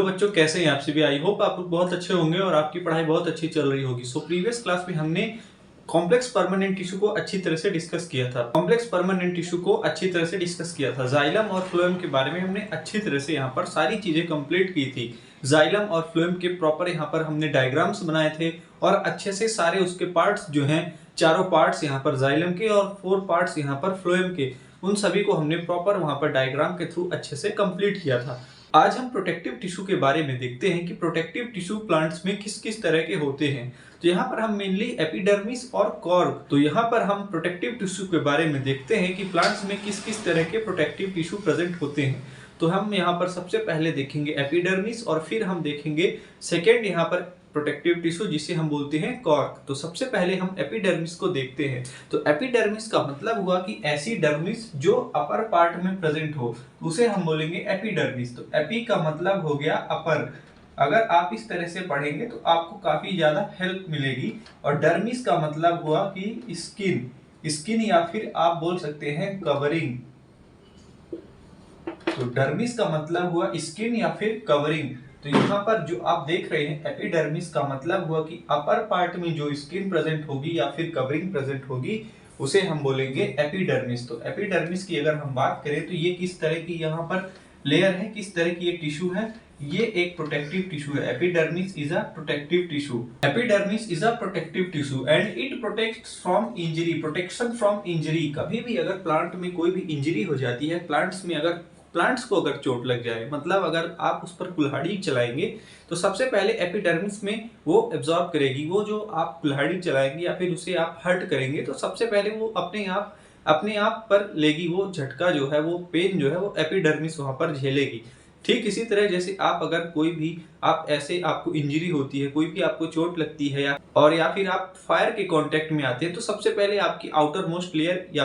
तो बच्चों कैसे हैं आप सभी। आई होप आप लोग बहुत अच्छे होंगे और आपकी पढ़ाई बहुत अच्छी चल रही होगी। सो प्रीवियस क्लास में हमने कॉम्प्लेक्स परमानेंट टिश्यू को अच्छी तरह से डिस्कस किया था। कॉम्प्लेक्स परमानेंट टिश्यू को अच्छी तरह से डिस्कस किया था। जाइलम और फ्लोएम के बारे में हमने अच्छी तरह से यहाँ पर सारी चीजें कंप्लीट की थी। जाइलम और फ्लोएम के प्रॉपर यहाँ पर हमने डायग्राम्स बनाए थे और अच्छे से सारे उसके पार्ट्स जो हैं, चारों पार्ट्स यहाँ पर जाइलम के और 4 पार्ट्स यहाँ पर फ्लोएम के, उन सभी को हमने प्रॉपर वहां पर डायग्राम के थ्रू अच्छे से कंप्लीट किया था। आज हम प्रोटेक्टिव टिश्यू के बारे में देखते हैं कि प्रोटेक्टिव टिश्यू प्लांट्स में किस किस तरह के होते हैं। तो यहाँ पर हम मेनली एपिडर्मिस और कॉर्क, तो यहाँ पर हम प्रोटेक्टिव टिश्यू के बारे में देखते हैं कि प्लांट्स में किस किस तरह के प्रोटेक्टिव टिश्यू प्रेजेंट होते हैं। तो हम यहाँ पर सबसे पहले देखेंगे एपिडर्मिस और फिर हम देखेंगे सेकेंड यहाँ पर प्रोटेक्टिव टिश्यू जिसे हम बोलते हैं कॉर्क। तो सबसे पहले हम एपिडर्मिस को देखते हैं। तो एपिडर्मिस का मतलब हुआ कि ऐसी डर्मिस जो अपर पार्ट में प्रेजेंट हो, उसे हम बोलेंगे एपिडर्मिस। तो एपी का मतलब हो गया अपर। अगर आप इस तरह से पढ़ेंगे तो आपको काफी ज्यादा हेल्प मिलेगी। और डर्मिस का मतलब हुआ कि स्किन, स्किन या फिर आप बोल सकते हैं कवरिंग। तो डर्मिस का मतलब हुआ स्किन या फिर कवरिंग। तो यहाँ पर जो आप देख रहे हैं एपिडर्मिस का मतलब हुआ कि अपर पार्ट में जो स्किन प्रेजेंट होगी या फिर कवरिंग प्रेजेंट होगी, उसे हम बोलेंगे एपिडर्मिस। तो एपिडर्मिस की अगर हम बात करें तो ये किस तरह की यहाँ पर लेयर है, किस तरह की एक टिश्यू है, ये एक प्रोटेक्टिव टिश्यू है। Epidermis is a protective tissue. Epidermis is a protective tissue and it protects from injury. Protection from injury, कभी भी अगर प्लांट में कोई भी इंजरी हो जाती है, प्लांट्स को अगर चोट लग जाए, मतलब अगर आप उस पर कुल्हाड़ी चलाएंगे तो सबसे पहले एपिडर्मिस में वो एब्जॉर्ब करेगी। वो जो आप कुल्हाड़ी चलाएंगे या फिर उसे आप हर्ट करेंगे तो सबसे पहले वो अपने आप पर लेगी, वो झटका जो है, वो पेन जो है, वो एपिडर्मिस वहां पर झेलेगी। ठीक इसी तरह जैसे आप अगर कोई भी आप ऐसे आपको इंजरी होती है, कोई भी आपको चोट लगती है या फिर आप फायर के कांटेक्ट में आते हैं, तो सबसे पहले आपकी आउटर मोस्ट लेयर या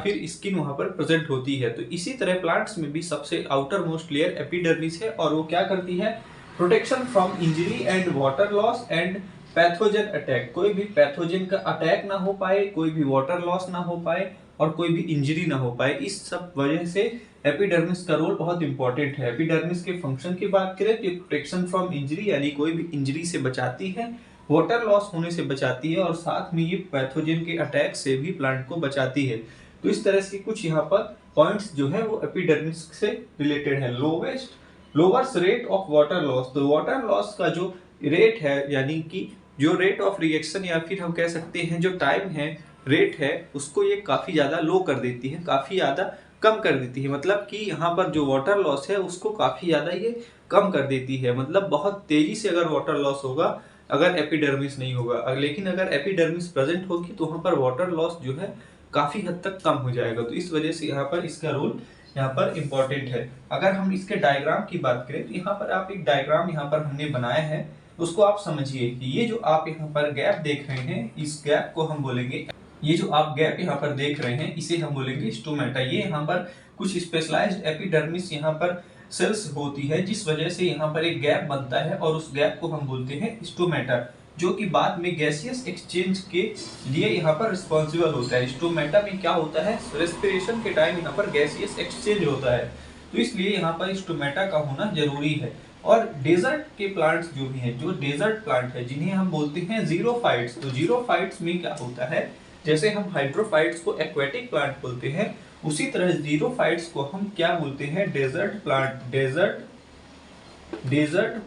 फिर स्किन वहां पर प्रेजेंट होती है। तो इसी तरह प्लांट्स में भी सबसे आउटर मोस्ट लेयर एपिडर्मिस है और वो क्या करती है, protection from injury and water loss and pathogen attack. कोई भी पैथोजन का अटैक ना हो पाए, कोई भी वाटर लॉस ना हो पाए और कोई भी इंजरी ना हो पाए, इस सब वजह से एपिडर्मिस का रोल बहुत इंपॉर्टेंट है। एपिडर्मिस के फंक्शन की बात करें तो प्रोटेक्शन फ्रॉम इंजरी यानी कोई भी इंजरी से बचाती है, वाटर लॉस होने से बचाती है और साथ में ये पैथोजन के अटैक से भी प्लांट को बचाती है। तो इस तरह से कुछ यहाँ पर पॉइंट्स जो है वो एपिडर्मिस से रिलेटेड है। Lowers rate of water loss. तो वाटर लॉस का जो रेट है, यानी कि जो रेट ऑफ रिएक्शन या फिर हम कह सकते हैं जो टाइम है, रेट है, उसको ये काफी ज्यादा लो कर देती है, काफी ज्यादा कम कर देती है। मतलब कि यहाँ पर जो वाटर लॉस है उसको काफी ज्यादा ये कम कर देती है। मतलब बहुत तेजी से अगर वाटर लॉस होगा अगर एपिडर्मिस नहीं होगा, लेकिन अगर एपिडर्मिस प्रेजेंट होगी तो वहां पर वाटर लॉस जो है काफी हद तक कम हो जाएगा। तो इस वजह से यहाँ पर इसका रोल यहाँ पर इंपॉर्टेंट है। अगर हम इसके डायग्राम की बात करें तो यहाँ पर आप एक डायग्राम यहाँ पर हमने बनाया है, उसको आप समझिए कि ये जो आप यहाँ पर गैप देख रहे हैं, इस गैप को हम बोलेंगे, ये जो आप गैप यहाँ पर देख रहे हैं इसे हम बोलेंगे स्टोमेटा। ये यहाँ पर कुछ स्पेशलाइज्ड एपिडर्मिस यहाँ पर सेल्स होती है जिस वजह से यहाँ पर एक गैप बनता है और उस गैप को हम बोलते हैं स्टोमेटा, जो कि बाद में गैसियस एक्सचेंज के लिए यहाँ पर रिस्पॉन्सिबल होता है। स्टोमेटा में क्या होता है, रेस्पिरेशन के टाइम यहाँ पर गैसियस एक्सचेंज होता है, तो इसलिए यहाँ पर स्टोमेटा का होना जरूरी है। और डेजर्ट के प्लांट्स जो भी हैं, जो डेजर्ट प्लांट है जिन्हें हम बोलते हैं जीरोफाइट्स। तो जीरोफाइट्स में क्या होता है, जैसे हम हाइड्रोफाइट्स को एक्वेटिक प्लांट बोलते हैं, उसी तरह जीरोफाइट्स को हम क्या बोलते हैं, डेजर्ट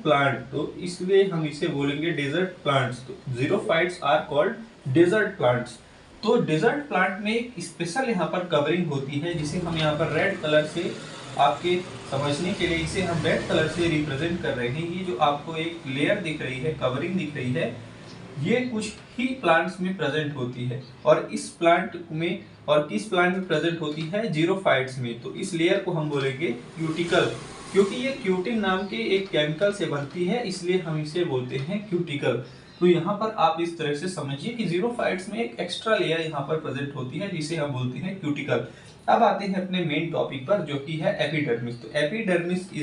प्लांट। तो इसलिए हम इसे बोलेंगे डेजर्ट प्लांट्स। तो xerophytes are called desert plants. तो डेजर्ट प्लांट में एक स्पेशल यहाँ पर कवरिंग होती है जिसे हम यहाँ पर रेड कलर से, आपके समझने के लिए इसे हम रेड कलर से रिप्रेजेंट कर रहे हैं। ये जो आपको एक लेयर दिख रही है, कवरिंग दिख रही है, ये कुछ ही प्लांट्स में प्रेजेंट होती है और किस प्लांट में प्रेजेंट होती है, जीरोफाइट्स में। तो इस लेयर को हम बोलेंगे क्यूटिकल, क्योंकि ये क्यूटिन नाम के एक केमिकल से बनती है, इसलिए हम इसे बोलते हैं क्यूटिकल। तो यहाँ पर आप इस तरह से समझिए कि जीरोफाइट्स में एक एक्स्ट्रा लेयर यहाँ पर प्रेजेंट होती है जिसे हम बोलते हैं क्यूटिकल। अब आते हैं अपने मेन टॉपिक पर जो कि है एपिडर्मिस। तो epidermis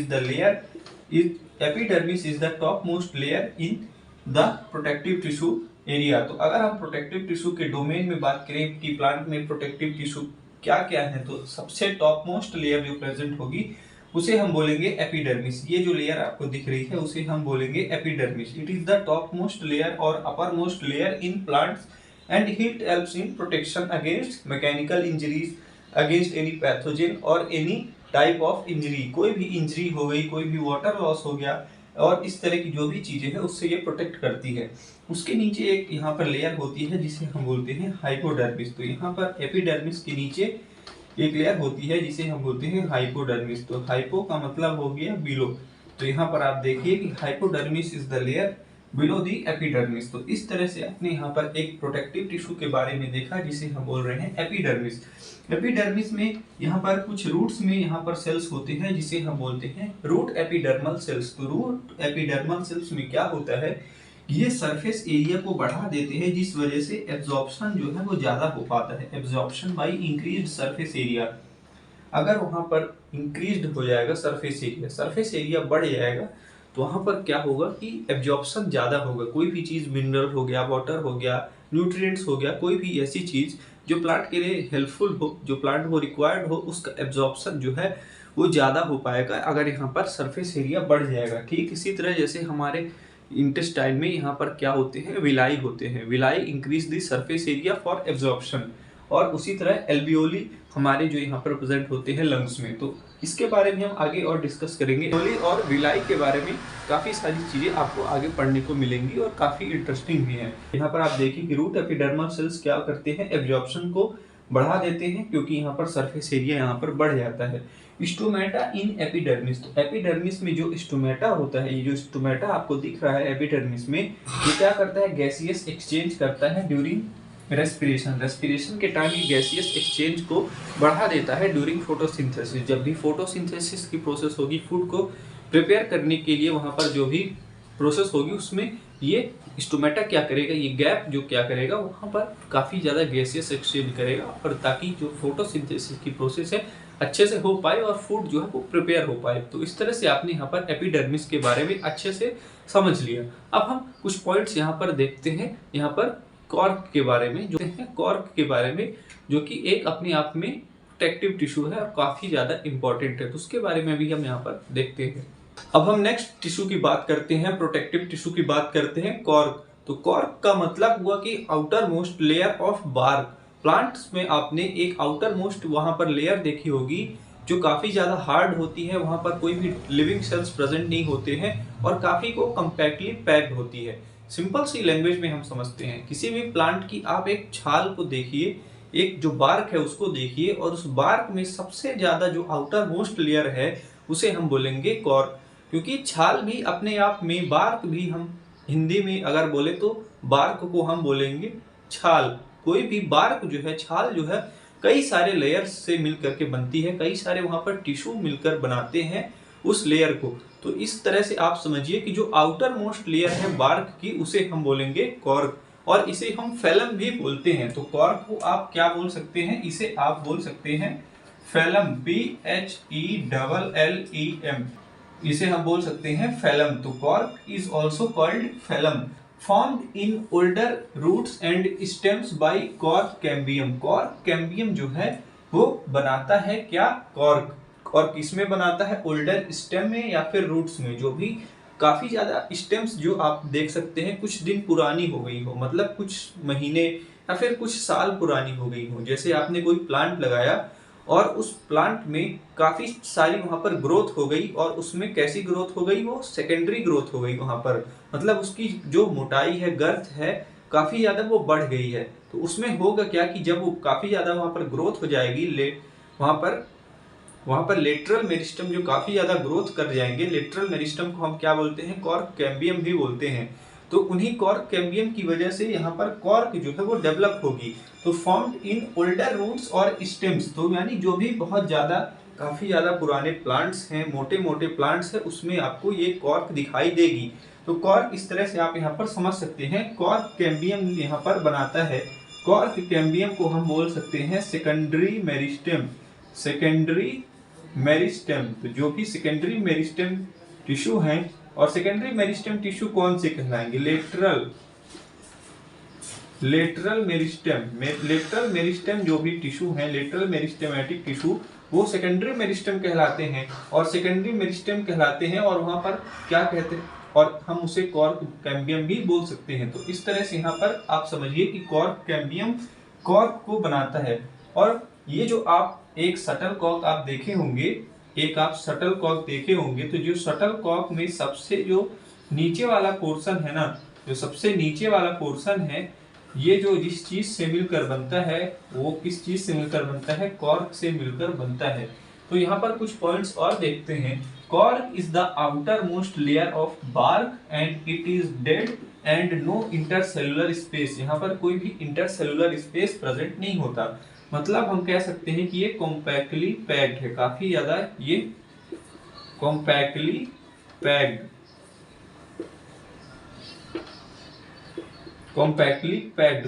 is the top most layer in the protective tissue area. तो अगर हम प्रोटेक्टिव टिश्यू के डोमेन में बात करें कि प्लांट में प्रोटेक्टिव टिश्यू क्या क्या है, तो सबसे टॉप मोस्ट लेयर जो प्रेजेंट होगी उसे हम बोलेंगे एपिडर्मिस। ये जो लेयर आपको दिख रही है उसे हम बोलेंगे epidermis. It is the top most layer और upper most layer in plants and it helps in protection against mechanical injuries, against any pathogen और एनी टाइप ऑफ इंजरी। कोई भी इंजरी हो गई, कोई भी वाटर लॉस हो गया और इस तरह की जो भी चीजें हैं उससे ये प्रोटेक्ट करती है। उसके नीचे एक यहाँ पर लेयर होती है जिसे हम बोलते हैं हाइपोडर्मिस। तो यहाँ पर एपिडर्मिस के नीचे एक लेयर होती है जिसे हम बोलते हैं हाइपोडर्मिस। तो हाइपो का मतलब हो गया बिलो। तो यहाँ पर आप देखिए कि hypodermis is the layer below the epidermis. तो इस तरह से आपने यहाँ पर एक प्रोटेक्टिव टिश्यू के बारे में देखा जिसे हम बोल रहे हैं एपिडर्मिस। एपिडर्मिस में यहाँ पर कुछ रूट्स में यहाँ पर सेल्स होते हैं जिसे हम बोलते हैं रूट एपिडर्मल सेल्स। तो रूट एपिडर्मल सेल्स में क्या होता है, ये सरफेस एरिया को बढ़ा देते हैं जिस वजह से एब्जॉर्प्शन जो है वो ज्यादा हो पाता है। Absorption by increased surface area. अगर वहां पर इंक्रीज्ड हो जाएगा सरफेस एरिया बढ़ जाएगा तो वहां पर क्या होगा कि एब्जॉर्प्शन ज्यादा होगा। कोई भी चीज, मिनरल हो गया, वाटर हो गया, न्यूट्रिएंट्स हो गया, कोई भी ऐसी चीज जो प्लांट के लिए हेल्पफुल हो, जो प्लांट को रिक्वायर्ड हो, उसका एब्जॉर्प्शन जो है वो ज्यादा हो पाएगा अगर यहाँ पर सरफेस एरिया बढ़ जाएगा। ठीक इसी तरह जैसे हमारे इंटेस्टाइन में यहाँ पर क्या होते हैं, विलाई होते हैं। Villi increase the surface area for absorption. और उसी तरह एल्वियोली हमारे जो यहाँ पर प्रेजेंट होते हैं लंग्स में। तो इसके बारे में हम आगे और डिस्कस करेंगे। एल्वियोली और विलाई के बारे में काफी सारी चीजें आपको आगे पढ़ने को मिलेंगी और काफी इंटरेस्टिंग भी है। यहाँ पर आप देखिए कि रूट एपिडर्मल सेल्स क्या करते हैं, एब्जॉर्प्शन को बढ़ा देते हैं क्योंकि यहाँ पर सरफेस एरिया यहाँ पर बढ़ जाता है। स्टोमेटा इन एपिडर्मिस। तो एपिडर्मिस में जो स्टोमेटा होता है, ये जो स्टोमेटा आपको दिख रहा है एपिडर्मिस में, ये क्या करता है, गैसियस एक्सचेंज करता है ड्यूरिंग रेस्पिरेशन के टाइम ये गैसियस एक्सचेंज को बढ़ा देता है ड्यूरिंग फोटोसिंथेसिस। जब भी फोटोसिंथेसिस की प्रोसेस होगी, फूड को प्रिपेयर करने के लिए वहां पर जो भी प्रोसेस होगी उसमें ये स्टोमेटा क्या करेगा, ये गैप जो क्या करेगा वहां पर काफी ज्यादा गैसियस एक्सचेंज करेगा और ताकि जो फोटोसिंथेसिस की प्रोसेस है अच्छे से हो पाए और फूड जो है वो प्रिपेयर हो पाए। तो इस तरह से आपने यहाँ पर एपिडर्मिस के बारे में अच्छे से समझ लिया। अब हम कुछ पॉइंट्स यहाँ पर देखते हैं। यहाँ पर कॉर्क के बारे में जो है, कॉर्क के बारे में जो कि एक अपने आप में प्रोटेक्टिव टिश्यू है और काफी ज्यादा इंपॉर्टेंट है। तो उसके बारे में भी हम यहाँ पर देखते हैं। अब हम नेक्स्ट टिश्यू की बात करते हैं, प्रोटेक्टिव टिश्यू की बात करते हैं, कॉर्क। तो कॉर्क का मतलब हुआ कि outer most layer of bark. Plants में आपने एक आउटर मोस्ट वहां पर लेयर देखी होगी जो काफी ज्यादा हार्ड होती है, वहां पर कोई भी लिविंग सेल्स प्रेजेंट नहीं होते हैं और काफी को कंपैक्टली पैक्ड होती है। सिंपल सी लैंग्वेज में हम समझते हैं, किसी भी प्लांट की आप एक छाल को देखिए, एक जो बार्क है उसको देखिए और उस बार्क में सबसे ज्यादा जो आउटर मोस्ट लेयर है उसे हम बोलेंगे कॉर्क। क्योंकि छाल भी अपने आप में, बार्क भी हम हिंदी में अगर बोले तो बार्क को हम बोलेंगे छाल। कोई भी बार्क जो है, छाल जो है, कई सारे लेयर्स से मिलकर के बनती है, कई सारे वहां पर टिश्यू मिलकर बनाते हैं उस लेयर को। तो इस तरह से आप समझिए कि जो आउटर मोस्ट लेयर है बार्क की उसे हम बोलेंगे कॉर्क और इसे हम फैलम भी बोलते हैं। तो कॉर्क को आप क्या बोल सकते हैं, इसे आप बोल सकते हैं फैलम, PHELLEM, इसे हम बोल सकते हैं फैलम। तो cork is also called phellem, formed in older roots and stems by cork cambium. Cork cambium जो है वो बनाता है क्या, कॉर्क। और किसमें बनाता है, ओल्डर स्टेम में या फिर रूट्स में। जो भी काफी ज्यादा स्टेम्स जो आप देख सकते हैं कुछ दिन पुरानी हो गई हो, मतलब कुछ महीने या फिर कुछ साल पुरानी हो गई हो। जैसे आपने कोई प्लांट लगाया और उस प्लांट में काफी सारी वहां पर ग्रोथ हो गई और उसमें कैसी ग्रोथ हो गई, वो सेकेंडरी ग्रोथ हो गई वहां पर, मतलब उसकी जो मोटाई है, गर्थ है, काफी ज्यादा वो बढ़ गई है। तो उसमें होगा क्या कि जब वो काफी ज्यादा वहां पर ग्रोथ हो जाएगी, वहां पर लेटरल मेरिस्टम जो काफी ज्यादा ग्रोथ कर जाएंगे, लेटरल मेरिस्टम को हम क्या बोलते हैं, कॉर्क कैम्बियम भी बोलते हैं। तो उन्हीं कॉर्क कैम्बियम की वजह से यहाँ पर कॉर्क जो है वो डेवलप होगी। तो फॉर्म्ड इन ओल्डर रूट्स और स्टेम्स, तो यानी जो भी बहुत ज्यादा काफी ज्यादा पुराने प्लांट्स हैं, मोटे मोटे प्लांट्स हैं, उसमें आपको ये कॉर्क दिखाई देगी। तो कॉर्क इस तरह से आप यहाँ पर समझ सकते हैं, कॉर्क कैम्बियम यहाँ पर बनाता है। कॉर्क कैम्बियम को हम बोल सकते हैं सेकेंडरी मेरिस्टेम, सेकेंडरी मेरिस्टेम। तो जो भी सेकेंडरी मेरिस्टेम टिश्यू हैं, और सेकेंडरी मेरिस्टेम टिश्यू कौन से कहलाएंगे, लेटरल मेरिस्टेम। लेटरल मेरिस्टेम जो भी टिश्यू हैं, लेटरल मेरिस्टेमेटिक टिश्यू, वो सेकेंडरी मेरिस्टेम कहलाते हैं, और सेकेंडरी मेरिस्टेम कहलाते हैं, और वहां पर क्या कहते हैं, और हम उसे कॉर्क कैम्बियम भी बोल सकते हैं। तो इस तरह से यहाँ पर आप समझिए कि कॉर्क कैम्बियम कॉर्क को बनाता है। और ये जो आप एक शटल कॉक आप देखे होंगे, तो जो शटल कॉक में सबसे जो नीचे वाला पोर्शन है ना, जो सबसे नीचे वाला पोर्शन है, ये जो जिस चीज से मिलकर बनता है वो किस चीज से मिलकर बनता है, कॉर्क से मिलकर बनता है। तो यहाँ पर कुछ पॉइंट्स और देखते हैं। Cork is the outer most layer of bark and it is dead and no intercellular space. यहाँ पर कोई भी इंटरसेलुलर स्पेस प्रेजेंट नहीं होता। मतलब हम कह सकते हैं कि ये कॉम्पैक्टली पैक्ड है, काफी ज्यादा ये कॉम्पैक्टली पैक्ड।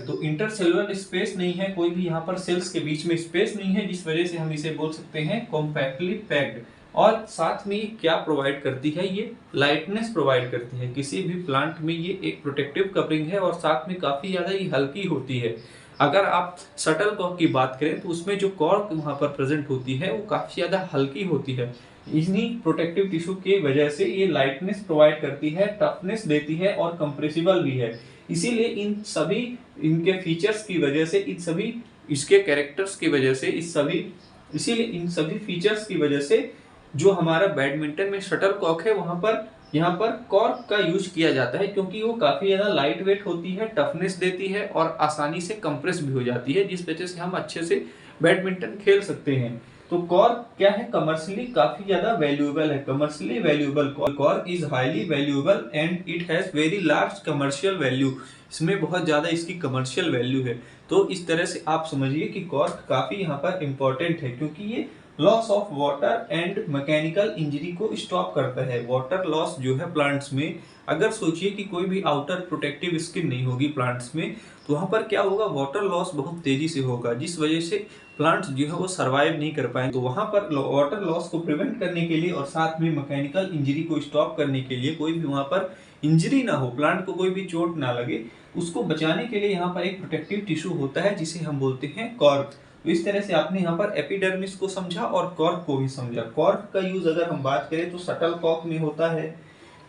तो इंटरसेलुलर स्पेस नहीं है, कोई भी यहाँ पर सेल्स के बीच में स्पेस नहीं है, जिस वजह से हम इसे बोल सकते हैं कॉम्पैक्टली पैक्ड। और साथ में क्या प्रोवाइड करती है, ये लाइटनेस प्रोवाइड करती है। किसी भी प्लांट में ये एक प्रोटेक्टिव कवरिंग है, और साथ में काफी ज्यादा ये हल्की होती है। अगर आप शटल कॉक की बात करें तो उसमें जो कॉर्क वहां पर प्रेजेंट होती है वो काफी ज्यादा हल्की होती है। इन्हीं प्रोटेक्टिव टिश्यू की वजह से ये लाइटनेस प्रोवाइड करती है, टफनेस देती है, और कंप्रेसिबल भी है। इसीलिए इन सभी इनके फीचर्स की वजह से, इन सभी इसके कैरेक्टर्स की वजह से, इसीलिए इन सभी फीचर्स की वजह से जो हमारा बैडमिंटन में शटल कॉक है वहां पर यहाँ पर कॉर्क का यूज किया जाता है, क्योंकि वो काफी ज्यादा लाइट वेट होती है, टफनेस देती है, और आसानी से कंप्रेस भी हो जाती है, जिस वजह से हम अच्छे से बैडमिंटन खेल सकते हैं। तो कॉर्क क्या है, कमर्शियली काफी ज्यादा वैल्यूएबल है। Commercially valuable cork is highly valuable and it has very large commercial value. इसमें बहुत ज्यादा इसकी कमर्शियल वैल्यू है। तो इस तरह से आप समझिए कि कॉर्क काफी यहाँ पर इंपॉर्टेंट है, क्योंकि ये loss of water and mechanical injury को स्टॉप करता है। वाटर लॉस जो है प्लांट्स में, अगर सोचिए कि कोई भी आउटर प्रोटेक्टिव स्किन नहीं होगी प्लांट्स में, तो वहां पर क्या होगा, वाटर लॉस बहुत तेजी से होगा, जिस वजह से प्लांट्स जो है वो सरवाइव नहीं कर पाए। तो वहां पर वाटर लॉस को प्रिवेंट करने के लिए और साथ में मैकेनिकल इंजरी को स्टॉप करने के लिए, कोई भी वहां पर इंजरी ना हो, प्लांट को कोई भी चोट ना लगे, उसको बचाने के लिए यहाँ पर एक प्रोटेक्टिव टिश्यू होता है जिसे हम बोलते हैं कॉर्क। तो इस तरह से आपने यहाँ पर एपिडर्मिस को समझा और कॉर्क को भी समझा। कॉर्क का यूज अगर हम बात करें तो शटल कॉक में होता है।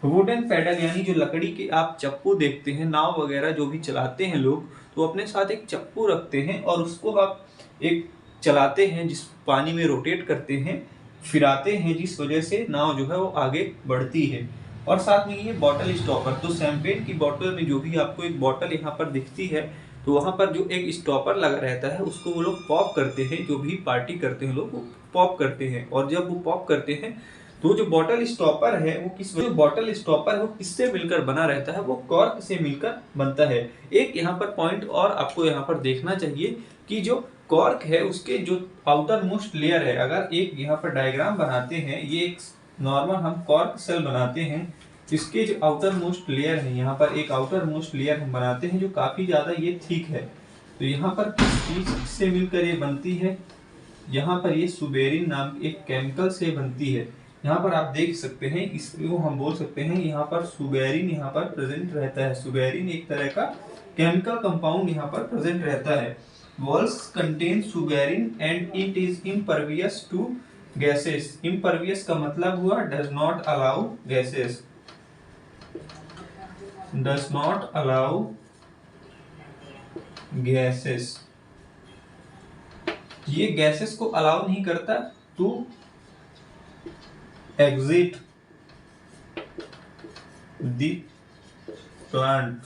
वुडन पैडल यानी जो लकड़ी के आप चप्पू देखते हैं, नाव वगैरह जो भी चलाते हैं लोग, तो अपने साथ एक चप्पू रखते हैं और उसको आप एक चलाते हैं, जिस पानी में रोटेट करते हैं, फिराते हैं, जिस वजह से नाव जो है वो आगे बढ़ती है। और साथ में ये बॉटल स्टॉपर, तो शैंपेन की बोतल में जो भी आपको एक बोतल यहाँ पर दिखती है, तो वहां पर जो एक स्टॉपर लगा रहता है उसको वो लोग पॉप करते हैं, जो भी पार्टी करते हैं लोग वो पॉप करते हैं। और जब वो पॉप करते हैं तो जो बॉटल स्टॉपर है वो किससे मिलकर बना रहता है, वो कॉर्क से मिलकर बनता है। एक यहाँ पर पॉइंट और आपको यहाँ पर देखना चाहिए कि जो कॉर्क है उसके जो आउटर मोस्ट लेयर है, अगर एक यहाँ पर डायग्राम बनाते हैं, ये एक नॉर्मल हम कॉर्क सेल बनाते हैं, इसके जो आउटर मोस्ट लेयर है, यहाँ पर एक आउटर मोस्ट लेयर हम बनाते हैं जो काफी ज्यादा ये थिक है। तो यहाँ पर किस चीज से मिलकर ये बनती है, यहाँ पर ये सुबेरिन नाम एक केमिकल से बनती है। यहाँ पर आप देख सकते हैं, इसको हम बोल सकते हैं यहाँ पर सुबेरिन यहाँ पर प्रेजेंट रहता है। सुबेरिन एक तरह का केमिकल कंपाउंड यहाँ पर प्रेजेंट रहता है। Walls contain suberin and it is impervious to gases. Impervious का मतलब हुआ does not allow gases, does not allow gases। ये गैसेस को अलाउ नहीं करता to exit the plant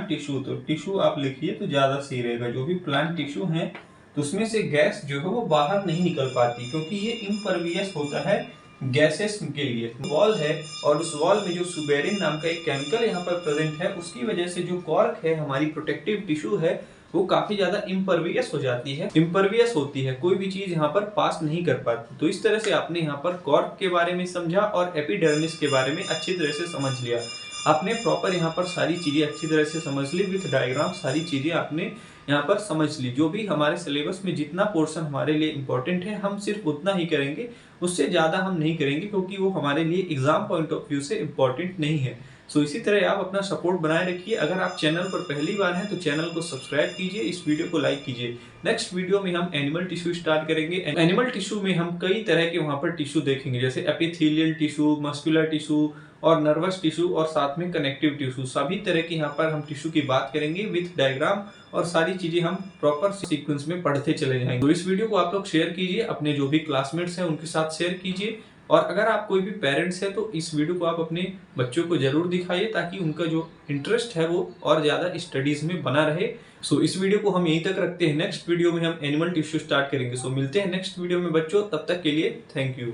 tissue. तो टिश्यू आप लिखिए तो ज्यादा सही रहेगा। जो भी प्लांट टिश्यू है तो उसमें से गैस जो है वो बाहर नहीं निकल पाती, क्योंकि ये इम्परवियस होता है गैसेस के लिए। वॉल है और उस वॉल में जो सुबेरिन नाम का एक केमिकल यहाँ पर प्रेजेंट है, उसकी वजह से जो कॉर्क है, हमारी प्रोटेक्टिव टिश्यू है, वो काफी ज्यादा इम्परवियस हो जाती है, इम्परवियस होती है, कोई भी चीज यहाँ पर पास नहीं कर पाती। तो इस तरह से आपने यहाँ पर कॉर्क के बारे में समझा और एपिडर्मिस के बारे में अच्छी तरह से समझ लिया। आपने प्रॉपर यहाँ पर सारी चीजें अच्छी तरह से समझ ली, विथ डायग्राम सारी चीजें आपने यहाँ पर समझ ली। जो भी हमारे सिलेबस में जितना पोर्शन हमारे लिए इम्पोर्टेंट है, हम सिर्फ उतना ही करेंगे, उससे ज्यादा हम नहीं करेंगे, क्योंकि वो हमारे लिए एग्जाम पॉइंट ऑफ व्यू से इम्पोर्टेंट नहीं है। सो इसी तरह आप अपना सपोर्ट बनाए रखिए। अगर आप चैनल पर पहली बार हैं तो चैनल को सब्सक्राइब कीजिए, इस वीडियो को लाइक कीजिए। नेक्स्ट वीडियो में हम एनिमल टिश्यू स्टार्ट करेंगे। एनिमल टिश्यू में हम कई तरह के वहां पर टिश्यू देखेंगे, जैसे एपिथेलियल टिश्यू, मस्कुलर टिश्यू और नर्वस टिश्यू और साथ में कनेक्टिव टिश्यू। सभी तरह के यहाँ पर हम टिश्यू की बात करेंगे विथ डायग्राम, और सारी चीजें हम प्रॉपर सीक्वेंस में पढ़ते चले जाएंगे। तो इस वीडियो को आप लोग शेयर कीजिए, अपने जो भी क्लासमेट्स हैं उनके साथ शेयर कीजिए। और अगर आप कोई भी पेरेंट्स है तो इस वीडियो को आप अपने बच्चों को जरूर दिखाइए, ताकि उनका जो इंटरेस्ट है वो और ज्यादा स्टडीज में बना रहे। सो इस वीडियो को हम यहीं तक रखते हैं। नेक्स्ट वीडियो में हम एनिमल टिश्यू स्टार्ट करेंगे। सो मिलते हैं नेक्स्ट वीडियो में बच्चों, तब तक के लिए थैंक यू।